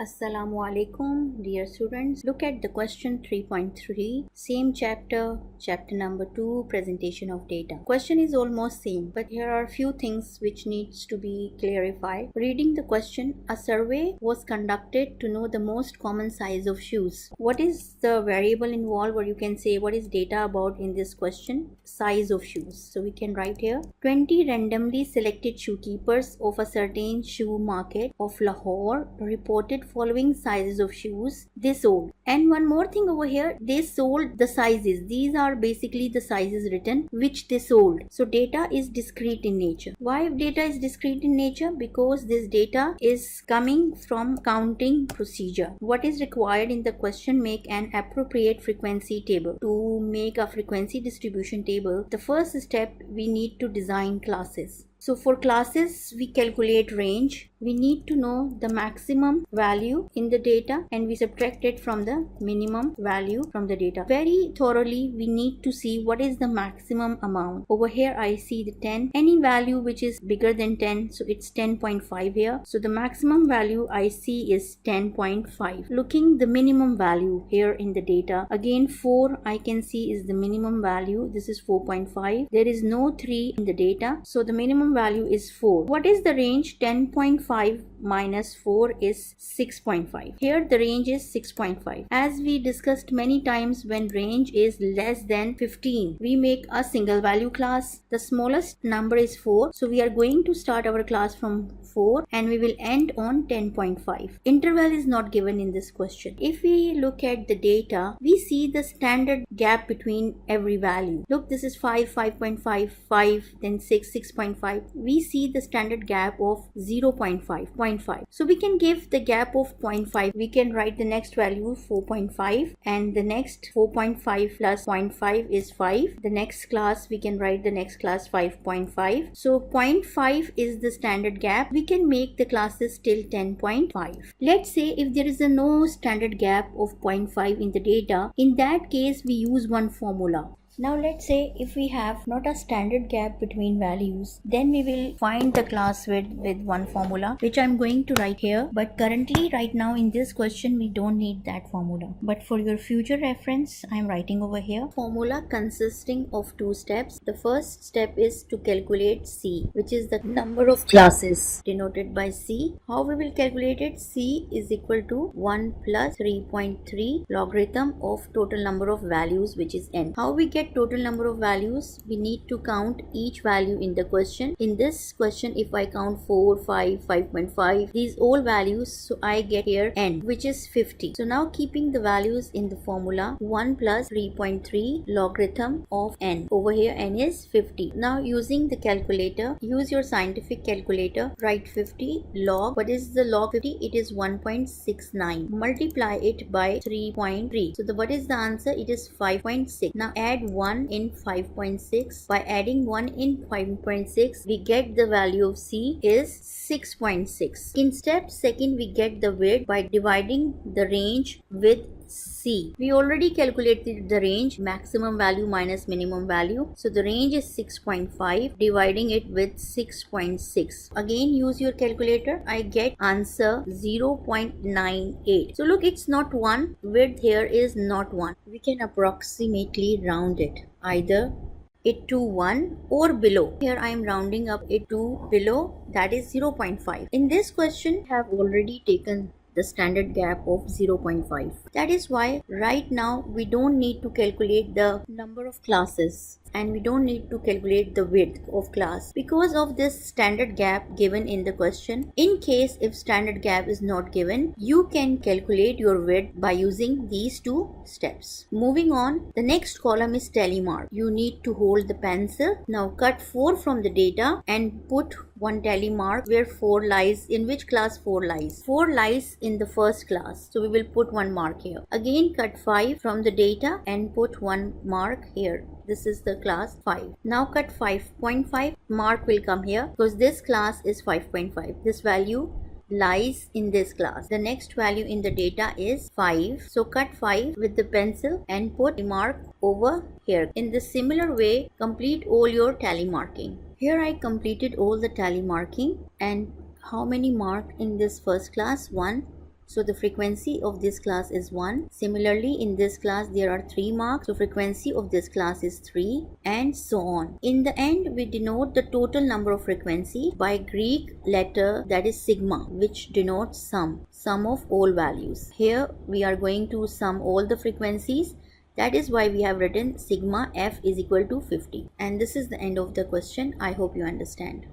Assalamu alaikum, dear students. Look at the question 3.3, same chapter, chapter number 2, presentation of data. Question is almost same, but here are few things which needs to be clarified. Reading the question, a survey was conducted to know the most common size of shoes. What is the variable involved, or you can say what is data about in this question? Size of shoes. So we can write here 20 randomly selected shoe keepers of a certain shoe market of Lahore reported following sizes of shoes they sold. And one more thing over here, they sold the sizes. These are basically the sizes written which they sold. So data is discrete in nature. Why data is discrete in nature? Because this data is coming from counting procedure. What is required in the question? Make an appropriate frequency table. To make a frequency distribution table, the first step we need to design classes. So for classes, we calculate range. We need to know the maximum value in the data and we subtract it from the minimum value from the data. Very thoroughly, we need to see what is the maximum amount. Over here, I see the 10. Any value which is bigger than 10, so it's 10.5 here. So the maximum value I see is 10.5. Looking the minimum value here in the data. Again, 4 I can see is the minimum value. This is 4.5. There is no 3 in the data. So the minimum value is 4. What is the range? 10.5 minus 4 is 6.5. Here the range is 6.5. As we discussed many times, when range is less than 15, we make a single value class. The smallest number is 4. So we are going to start our class from 4 and we will end on 10.5. Interval is not given in this question. If we look at the data, we see the standard gap between every value. Look, this is 5, 5.5, 5, then 6, 6.5. We see the standard gap of 0.5, 0.5. So we can give the gap of 0.5. We can write the next value 4.5 and the next 4.5 plus 0.5 is 5. The next class, we can write the next class 5.5. So 0.5 is the standard gap. We can make the classes till 10.5. Let's say if there is no standard gap of 0.5 in the data, in that case we use one formula. Now let's say if we have not a standard gap between values, then we will find the class width with one formula, which I'm going to write here. But currently right now in this question, we don't need that formula. But for your future reference, I'm writing over here. Formula consisting of two steps. The first step is to calculate C, which is the number of classes denoted by C. How we will calculate it? C is equal to 1 plus 3.3 logarithm of total number of values, which is n. How we get total number of values? We need to count each value in the question. In this question, if I count 4, 5, 5.5, these all values, so I get here n, which is 50. So now keeping the values in the formula, 1 plus 3.3 logarithm of n. Over here n is 50. Now using the calculator, use your scientific calculator, write 50 log. What is the log 50? It is 1.69. Multiply it by 3.3. So what is the answer? It is 5.6. Now add 1 in 5.6. By adding 1 in 5.6, we get the value of C is 6.6. In step second, we get the width by dividing the range with C. We already calculated the range, maximum value minus minimum value. So the range is 6.5, dividing it with 6.6. Again, use your calculator. I get answer 0.98. So look, it's not 1. Width here is not 1. We can approximately round it, either it to 1 or below. Here I am rounding up it to below, that is 0.5. In this question, I have already taken the standard gap of 0.5. That is why right now we don't need to calculate the number of classes and we don't need to calculate the width of class because of this standard gap given in the question. In case if standard gap is not given, you can calculate your width by using these two steps. Moving on, the next column is tally mark. You need to hold the pencil. Now cut 4 from the data and put one tally mark where 4 lies. In which class 4 lies? 4 lies in the first class. So we will put one mark here. Again cut 5 from the data and put one mark here. This is the class 5. Now cut 5.5. Mark will come here because this class is 5.5. This value lies in this class. The next value in the data is 5. So cut 5 with the pencil and put a mark over here. In the similar way, complete all your tally marking. Here I completed all the tally marking. And how many marked in this first class? 1, So the frequency of this class is 1. Similarly, in this class there are 3 marks, so frequency of this class is 3, and so on. In the end, we denote the total number of frequency by Greek letter, that is sigma, which denotes sum of all values. Here we are going to sum all the frequencies. That is why we have written sigma f is equal to 50. And this is the end of the question. I hope you understand.